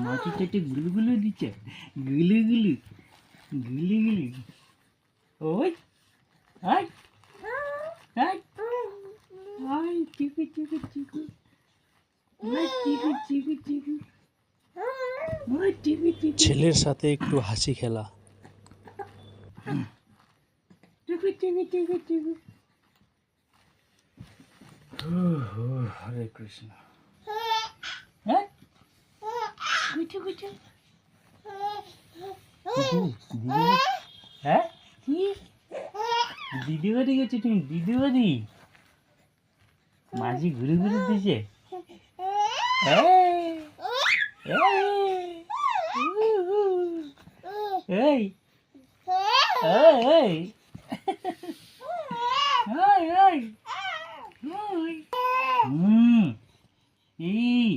মাছি চেটে গুলুগুলু দিচ্ছে, গুলুগুলু গুলুগুলু। ওই আয় আয় আয়, চিকু চিকু চিকু, ওই চিকু চিকু চিকু, ওই চিকু চিকু ছেলের সাথে একটু হাসি খেলা। চিকু চিকু চিকু চিকু। হরে কৃষ্ণ। হ্যাঁ কুচু কুচু দিদি, হ্যাঁ কি দিদি বাড়ি গেছো তুমি? দিদি বাড়ি মাঝি ঘুরে ঘুরে দিছে। এই এই এই এই হুম এই